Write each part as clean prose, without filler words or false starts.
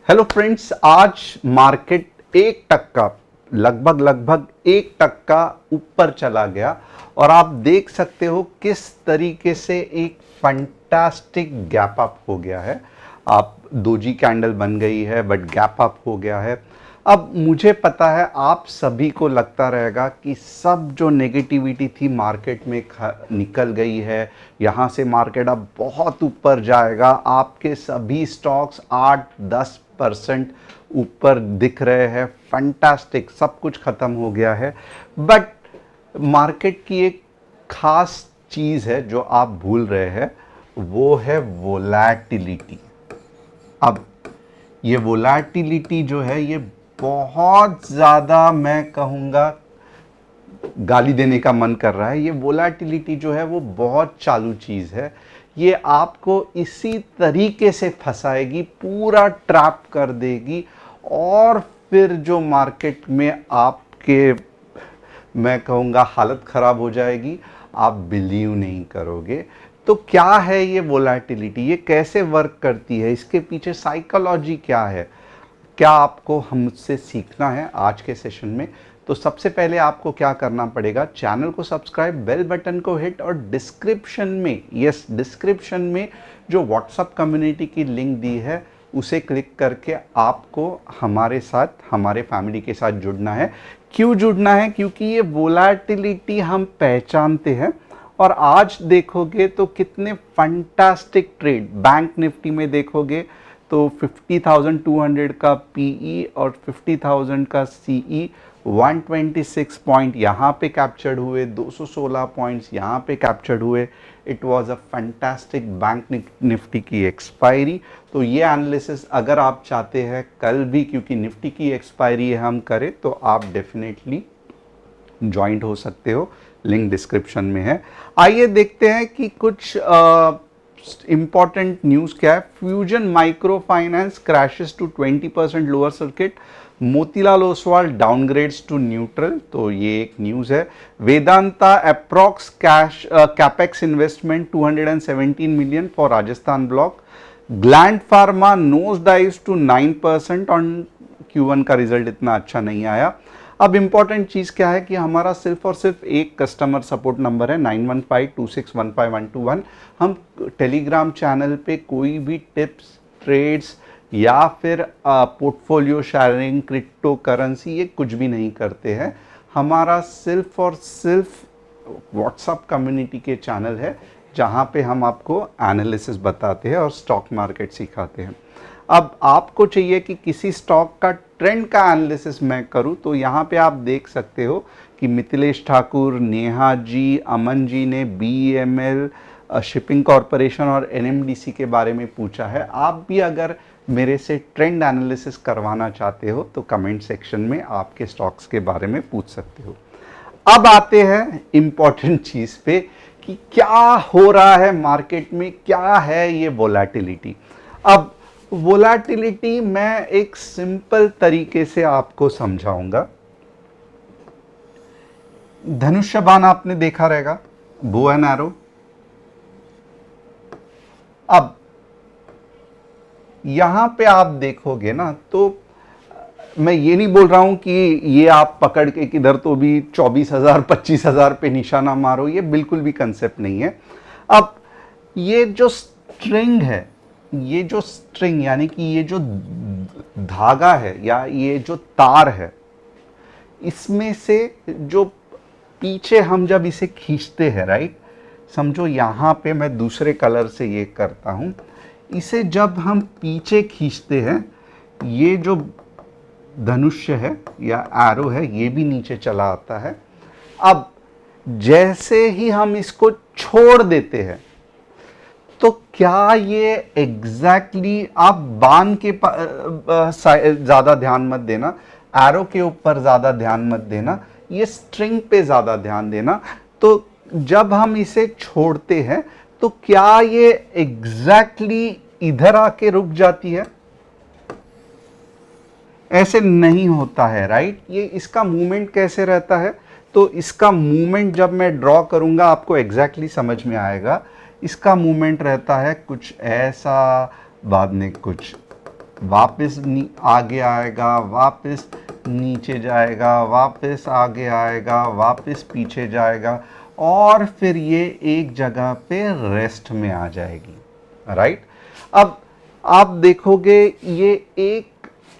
Hello friends, आज market 1% लगभग 1% ऊपर चला गया और आप देख सकते हो किस तरीके से एक फंटास्टिक गैप अप हो गया है। आप दोजी कैंडल बन गई है बट गैप अप हो गया है। अब मुझे पता है आप सभी को लगता रहेगा कि सब जो नेगेटिविटी थी मार्केट में निकल गई है, यहाँ से मार्केट अब बहुत ऊपर जाएगा। आपके सभी स्टॉक्स 8-10% ऊपर दिख रहे हैं। फंटास्टिक, सब कुछ ख़त्म हो गया है। बट मार्केट की एक खास चीज़ है जो आप भूल रहे हैं, वो है वोलैटिलिटी। अब ये वोलैटिलिटी जो है ये बहुत ज़्यादा, मैं कहूँगा, गाली देने का मन कर रहा है। ये वोलैटिलिटी जो है वो बहुत चालू चीज़ है। ये आपको इसी तरीके से फंसाएगी, पूरा ट्रैप कर देगी और फिर जो मार्केट में आपके, मैं कहूँगा, हालत ख़राब हो जाएगी। आप बिलीव नहीं करोगे। तो क्या है ये वोलैटिलिटी, ये कैसे वर्क करती है, इसके पीछे साइकोलॉजी क्या है, क्या आपको हमसे सीखना है आज के सेशन में। तो सबसे पहले आपको क्या करना पड़ेगा, चैनल को सब्सक्राइब, बेल बटन को हिट और डिस्क्रिप्शन में, यस डिस्क्रिप्शन में जो व्हाट्सएप कम्युनिटी की लिंक दी है उसे क्लिक करके आपको हमारे साथ, हमारे फैमिली के साथ जुड़ना है। क्यों जुड़ना है? क्योंकि ये वोलैटिलिटी हम पहचानते हैं और आज देखोगे तो कितने फंटास्टिक ट्रेड, बैंक निफ्टी में देखोगे तो 50,200 का पीई और 50,000 का सीई, 126 पॉइंट यहाँ पे कैप्चर्ड हुए, 216 पॉइंट्स यहाँ पे कैप्चर्ड हुए। It was a fantastic bank Nifty की एक्सपायरी। तो ये एनालिसिस अगर आप चाहते हैं कल भी, क्योंकि निफ्टी की एक्सपायरी हम करें, तो आप डेफिनेटली ज्वाइंट हो सकते हो, लिंक डिस्क्रिप्शन में है। आइए देखते हैं कि कुछ इंपॉर्टेंट न्यूज़ क्या है। Fusion micro finance crashes to 20% lower circuit, Motilal Oswal downgrades to neutral, तो ये एक न्यूज़ है। Vedanta approx capex investment 217 million for Rajasthan block. Gland Pharma nose dives to 9% on Q1 का रिजल्ट इतना अच्छा नहीं आया। अब इंपॉर्टेंट चीज़ क्या है कि हमारा सिर्फ और सिर्फ एक कस्टमर सपोर्ट नंबर है 9152615121। हम टेलीग्राम चैनल पे कोई भी टिप्स, ट्रेड्स या फिर पोर्टफोलियो शेयरिंग, क्रिप्टो करेंसी, ये कुछ भी नहीं करते हैं। हमारा सिर्फ और सिर्फ व्हाट्सएप कम्युनिटी के चैनल है जहाँ पे हम आपको एनालिसिस बताते हैं और स्टॉक मार्केट सिखाते हैं। अब आपको चाहिए कि किसी स्टॉक का ट्रेंड का एनालिसिस मैं करूं, तो यहाँ पे आप देख सकते हो कि मिथिलेश ठाकुर, नेहा जी, अमन जी ने BEML, शिपिंग कॉरपोरेशन और NMDC के बारे में पूछा है। आप भी अगर मेरे से ट्रेंड एनालिसिस करवाना चाहते हो तो कमेंट सेक्शन में आपके स्टॉक्स के बारे में पूछ सकते हो। अब आते हैं इंपॉर्टेंट चीज़ पे कि क्या हो रहा है मार्केट में, क्या है ये वोलैटिलिटी। अब वोलैटिलिटी मैं एक सिंपल तरीके से आपको समझाऊंगा। धनुष्य बाण आपने देखा रहेगा, बो एंड एरो। अब यहां पे आप देखोगे ना, तो मैं ये नहीं बोल रहा हूं कि ये आप पकड़ के किधर तो भी 24,000 25,000 पे निशाना मारो, ये बिल्कुल भी कंसेप्ट नहीं है। अब ये जो स्ट्रिंग है, ये जो स्ट्रिंग यानी कि ये जो धागा है या ये जो तार है, इसमें से जो पीछे हम जब इसे खींचते हैं, राइट, समझो यहाँ पे मैं दूसरे कलर से ये करता हूँ, इसे जब हम पीछे खींचते हैं, ये जो धनुष्य है या एरो है ये भी नीचे चला आता है। अब जैसे ही हम इसको छोड़ देते हैं, तो क्या ये एग्जैक्टली आप बाण के ज़्यादा ध्यान मत देना, एरो के ऊपर ज़्यादा ध्यान मत देना, ये स्ट्रिंग पे ज़्यादा ध्यान देना। तो जब हम इसे छोड़ते हैं तो क्या ये एग्जैक्टली इधर आके रुक जाती है? ऐसे नहीं होता है, राइट। ये इसका मूवमेंट कैसे रहता है? तो इसका मूवमेंट जब मैं ड्रॉ करूंगा आपको एग्जैक्टली समझ में आएगा। इसका मूवमेंट रहता है कुछ ऐसा, बाद में कुछ वापस आगे आएगा, वापस नीचे जाएगा, वापस आगे आएगा, वापस पीछे जाएगा और फिर ये एक जगह पे रेस्ट में आ जाएगी, राइट। अब आप देखोगे ये एक,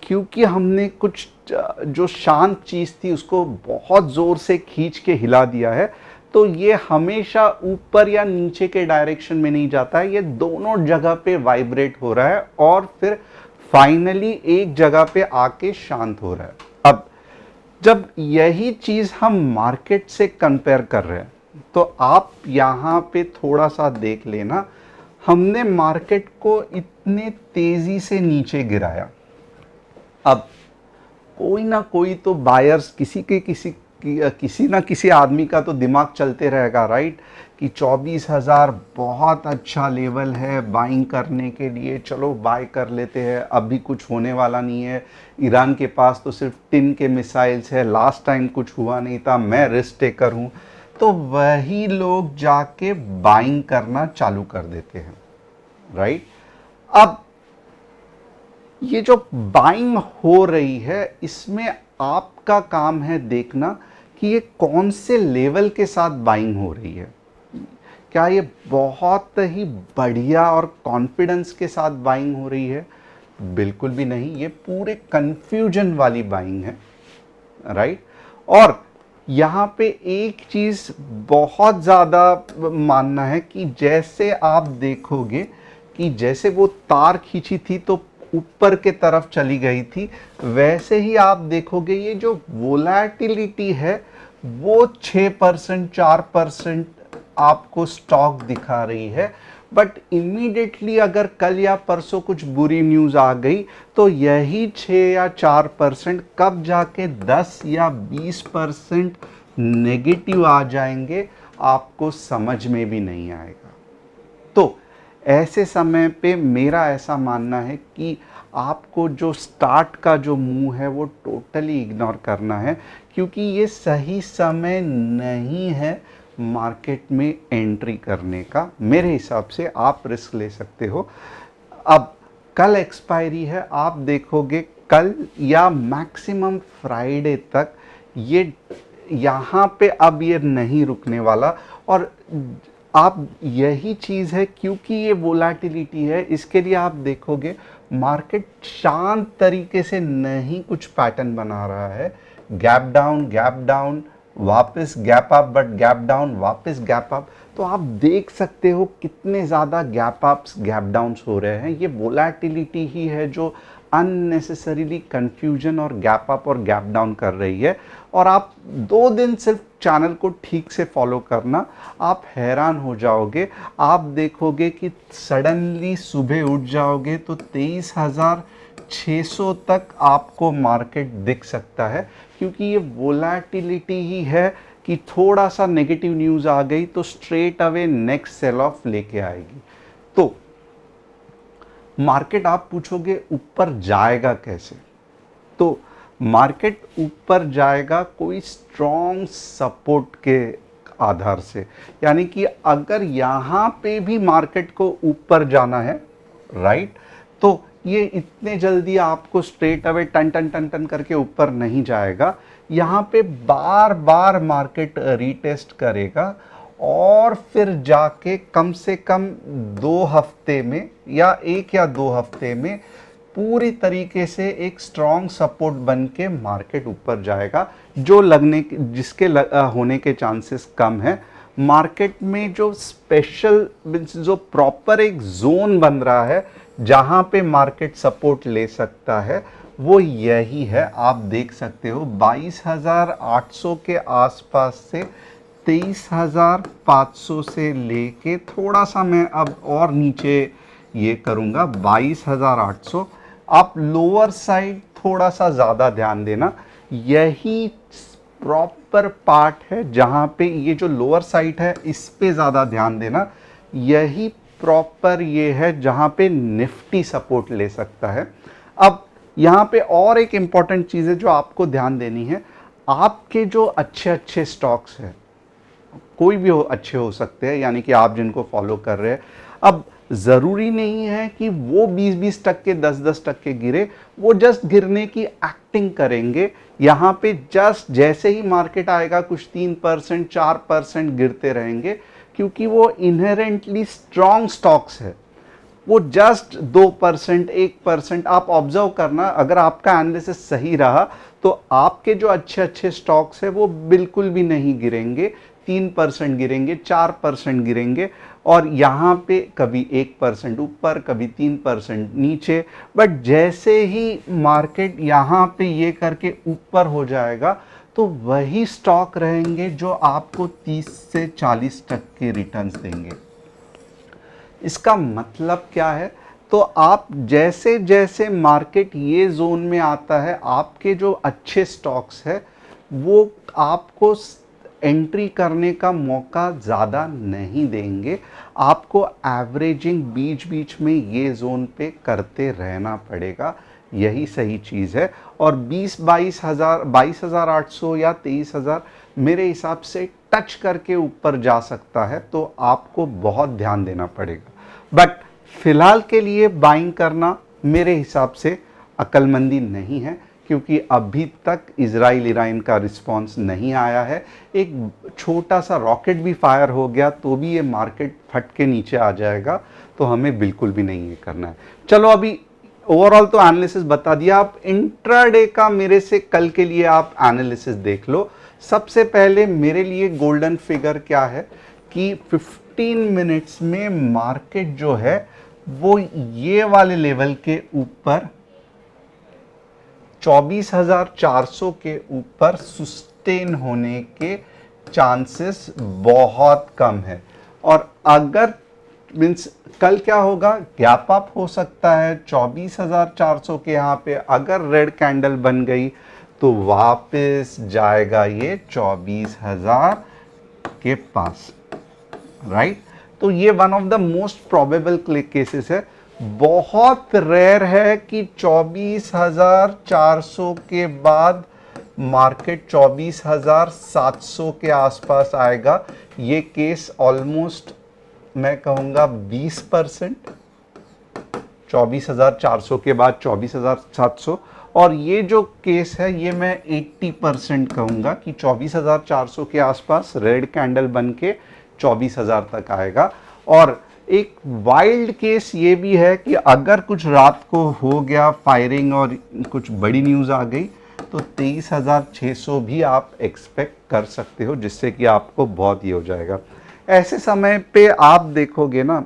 क्योंकि हमने कुछ जो शांत चीज़ थी उसको बहुत ज़ोर से खींच के हिला दिया है, तो ये हमेशा ऊपर या नीचे के डायरेक्शन में नहीं जाता है, ये दोनों जगह पे वाइब्रेट हो रहा है और फिर फाइनली एक जगह पे आके शांत हो रहा है। अब जब यही चीज़ हम मार्केट से कंपेयर कर रहे हैं तो आप यहाँ पे थोड़ा सा देख लेना, हमने मार्केट को इतने तेज़ी से नीचे गिराया। अब कोई ना कोई तो बायर्स, किसी ना किसी आदमी का तो दिमाग चलते रहेगा, राइट, कि 24,000 बहुत अच्छा लेवल है बाइंग करने के लिए, चलो बाय कर लेते हैं, अभी कुछ होने वाला नहीं है, ईरान के पास तो सिर्फ टिन के मिसाइल्स है, लास्ट टाइम कुछ हुआ नहीं था, मैं रिस्क टेकर हूँ। तो वही लोग जाके बाइंग करना चालू कर देते हैं, राइट। अब ये जो बाइंग हो रही है इसमें आपका काम है देखना कि ये कौन से लेवल के साथ बाइंग हो रही है। क्या ये बहुत ही बढ़िया और कॉन्फिडेंस के साथ बाइंग हो रही है? बिल्कुल भी नहीं, ये पूरे कंफ्यूजन वाली बाइंग है, राइट। और यहाँ पे एक चीज़ बहुत ज़्यादा मानना है कि जैसे आप देखोगे कि जैसे वो तार खींची थी तो ऊपर के तरफ चली गई थी, वैसे ही आप देखोगे ये जो वोलेटिलिटी है वो 6% 4% आपको स्टॉक दिखा रही है। बट इमीडिएटली अगर कल या परसों कुछ बुरी न्यूज़ आ गई तो यही 6 या 4% कब जाके 10 या 20% नेगेटिव आ जाएंगे, आपको समझ में भी नहीं आएगा। तो ऐसे समय पे मेरा ऐसा मानना है कि आपको जो स्टार्ट का जो मूव है वो टोटली इग्नोर करना है, क्योंकि ये सही समय नहीं है मार्केट में एंट्री करने का। मेरे हिसाब से आप रिस्क ले सकते हो। अब कल एक्सपायरी है, आप देखोगे कल या मैक्सिमम फ्राइडे तक ये यहाँ पे अब ये नहीं रुकने वाला। और आप यही चीज़ है, क्योंकि ये वोलेटिलिटी है, इसके लिए आप देखोगे मार्केट शांत तरीके से नहीं कुछ पैटर्न बना रहा है। गैप डाउन वापस gap up, but gap down वापस गैप अप। तो आप देख सकते हो कितने ज़्यादा गैप अप्स गैप डाउन्स हो रहे हैं। ये वोलेटिलिटी ही है जो अननेसेसरीली कंफ्यूजन और गैप अप और गैप डाउन कर रही है। और आप 2 दिन सिर्फ चैनल को ठीक से फॉलो करना, आप हैरान हो जाओगे। आप देखोगे कि सडनली सुबह उठ जाओगे तो 23,600 तक आपको मार्केट दिख सकता है, क्योंकि ये वोलेटिलिटी ही है कि थोड़ा सा नेगेटिव न्यूज़ आ गई तो straight away next sell off लेके आएगी। तो मार्केट, आप पूछोगे ऊपर जाएगा कैसे, तो मार्केट ऊपर जाएगा कोई स्ट्रॉन्ग सपोर्ट के आधार से। यानी कि अगर यहाँ पे भी मार्केट को ऊपर जाना है, राइट, तो ये इतने जल्दी आपको स्ट्रेट अवे टन टन टन टन करके ऊपर नहीं जाएगा। यहाँ पे बार बार मार्केट रीटेस्ट करेगा और फिर जाके कम से कम 2 हफ्ते में या 1 या 2 हफ्ते में पूरी तरीके से एक स्ट्रॉन्ग सपोर्ट बन के मार्केट ऊपर जाएगा, जो होने के चांसेस कम है। मार्केट में जो स्पेशल जो प्रॉपर एक जोन बन रहा है जहां पे मार्केट सपोर्ट ले सकता है, वो यही है। आप देख सकते हो 22,800 के आसपास से 23,500 से लेके थोड़ा सा मैं अब और नीचे ये करूँगा 22,800। आप लोअर साइड थोड़ा सा ज़्यादा ध्यान देना, यही प्रॉपर पार्ट है जहाँ पे ये जो लोअर साइड है इस पे ज़्यादा ध्यान देना। यही प्रॉपर ये है जहाँ पे निफ्टी सपोर्ट ले सकता है। अब यहाँ पे और एक इम्पॉर्टेंट चीज़ है जो आपको ध्यान देनी है। आपके जो अच्छे अच्छे स्टॉक्स हैं, कोई भी अच्छे हो सकते हैं, यानी कि आप जिनको फॉलो कर रहे हैं, अब ज़रूरी नहीं है कि वो 20-20%, 10-10% गिरे, वो जस्ट गिरने की एक्टिंग करेंगे। यहाँ पे जस्ट जैसे ही मार्केट आएगा कुछ 3% 4% गिरते रहेंगे, क्योंकि वो इनहेरेंटली स्ट्रॉन्ग स्टॉक्स है। वो जस्ट 2% 1%, आप ऑब्जर्व करना, अगर आपका एनालिसिस सही रहा तो आपके जो अच्छे अच्छे स्टॉक्स है वो बिल्कुल भी नहीं गिरेंगे, 3% गिरेंगे, 4% गिरेंगे, और यहाँ पे कभी 1% ऊपर, कभी 3% नीचे। बट जैसे ही मार्केट यहाँ पे ये करके ऊपर हो जाएगा तो वही स्टॉक रहेंगे जो आपको 30 से 40% रिटर्न्स देंगे। इसका मतलब क्या है? तो आप जैसे जैसे मार्केट ये जोन में आता है, आपके जो अच्छे स्टॉक्स है वो आपको एंट्री करने का मौका ज़्यादा नहीं देंगे। आपको एवरेजिंग बीच बीच में ये जोन पे करते रहना पड़ेगा, यही सही चीज़ है। और 22,800 या 23,000 मेरे हिसाब से टच करके ऊपर जा सकता है, तो आपको बहुत ध्यान देना पड़ेगा। बट फिलहाल के लिए बाइंग करना मेरे हिसाब से अक्लमंदी नहीं है, क्योंकि अभी तक इजराइल ईरान का रिस्पांस नहीं आया है। एक छोटा सा रॉकेट भी फायर हो गया तो भी ये मार्केट फट के नीचे आ जाएगा, तो हमें बिल्कुल भी नहीं ये करना है। चलो अभी ओवरऑल तो एनालिसिस बता दिया, आप इंट्राडे का मेरे से कल के लिए आप एनालिसिस देख लो। सबसे पहले मेरे लिए गोल्डन फिगर क्या है कि 15 मिनट्स में मार्केट जो है वो ये वाले लेवल के ऊपर 24,400 के ऊपर सस्टेन होने के चांसेस बहुत कम है। और अगर मीन्स कल क्या होगा, गैप अप हो सकता है 24,400 के, यहाँ पे अगर रेड कैंडल बन गई तो वापस जाएगा ये 24,000 के पास, राइट। तो ये one of the most probable cases है। बहुत रेयर है कि 24,400 के बाद मार्केट 24,700 के आसपास आएगा। ये केस ऑलमोस्ट मैं कहूँगा 20%, 24,400 के बाद 24,700। और ये जो केस है ये मैं 80% कहूँगा कि 24,400 के आसपास रेड कैंडल बन के 24,000 तक आएगा। और एक वाइल्ड केस ये भी है कि अगर कुछ रात को हो गया फायरिंग और कुछ बड़ी न्यूज़ आ गई तो 23,600 भी आप एक्सपेक्ट कर सकते हो, जिससे कि आपको बहुत ही हो जाएगा। ऐसे समय पे आप देखोगे ना,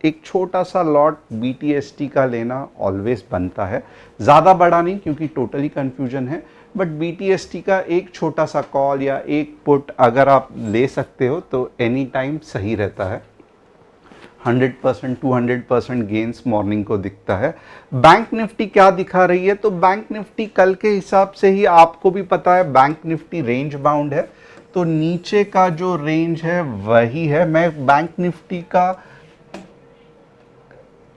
एक छोटा सा लॉट BTST का लेना ऑलवेज बनता है, ज़्यादा बड़ा नहीं क्योंकि टोटली कन्फ्यूजन है, बट BTST का एक छोटा सा कॉल या एक पुट अगर आप ले सकते हो तो एनी टाइम सही रहता है। 100% 200% गेंस मॉर्निंग को दिखता है। बैंक निफ्टी क्या दिखा रही है? तो बैंक निफ्टी कल के हिसाब से ही आपको भी पता है बैंक निफ्टी रेंज बाउंड है, तो नीचे का जो रेंज है वही है। मैं बैंक निफ्टी का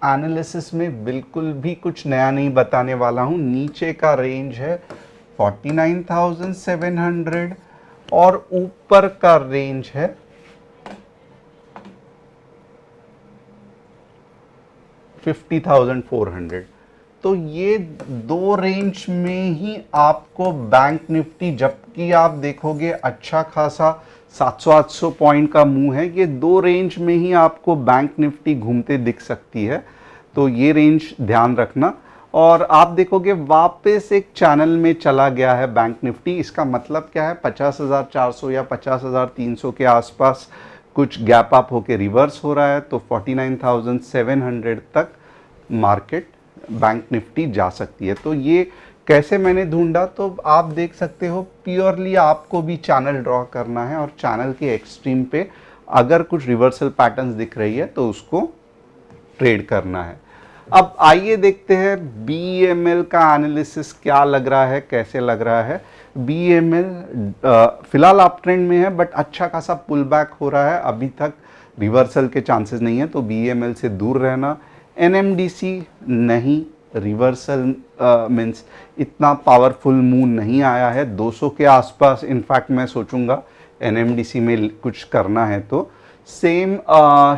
एनालिसिस में बिल्कुल भी कुछ नया नहीं बताने वाला हूं। नीचे का रेंज है 49,700 और ऊपर का रेंज है 50,400। तो ये दो रेंज में ही आपको बैंक निफ्टी, जबकि आप देखोगे अच्छा खासा 700-800 पॉइंट का मूव है, ये दो रेंज में ही आपको बैंक निफ्टी घूमते दिख सकती है, तो ये रेंज ध्यान रखना। और आप देखोगे वापस एक चैनल में चला गया है बैंक निफ्टी, इसका मतलब क्या है, 50,400 या 50,300 के आसपास कुछ गैप अप होके रिवर्स हो रहा है, तो 49,700 तक मार्केट बैंक निफ्टी जा सकती है। तो ये कैसे मैंने ढूंढा, तो आप देख सकते हो प्योरली आपको भी चैनल ड्रॉ करना है और चैनल के एक्सट्रीम पे अगर कुछ रिवर्सल पैटर्न्स दिख रही है तो उसको ट्रेड करना है। अब आइए देखते हैं BEML का एनालिसिस क्या लग रहा है, कैसे लग रहा है। BEML फिलहाल अप ट्रेंड में है, बट अच्छा खासा पुल बैक हो रहा है, अभी तक रिवर्सल के चांसेस नहीं है, तो BEML से दूर रहना। NMDC नहीं, रिवर्सल मीन्स इतना पावरफुल मूव नहीं आया है 200 के आसपास। इनफैक्ट मैं सोचूंगा NMDC में कुछ करना है तो सेम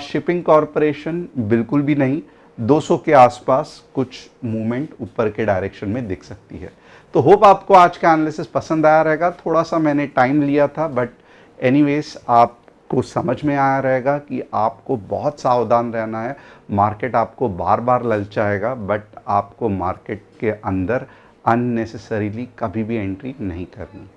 शिपिंग कॉरपोरेशन बिल्कुल भी नहीं, 200 के आसपास कुछ मूवमेंट ऊपर के डायरेक्शन में दिख सकती है। तो होप आपको आज का एनालिसिस पसंद आया रहेगा। थोड़ा सा मैंने टाइम लिया था, बट एनीवेज आपको समझ में आया रहेगा कि आपको बहुत सावधान रहना है। मार्केट आपको बार बार ललचाएगा, बट आपको मार्केट के अंदर अननेसेसरीली कभी भी एंट्री नहीं करनी।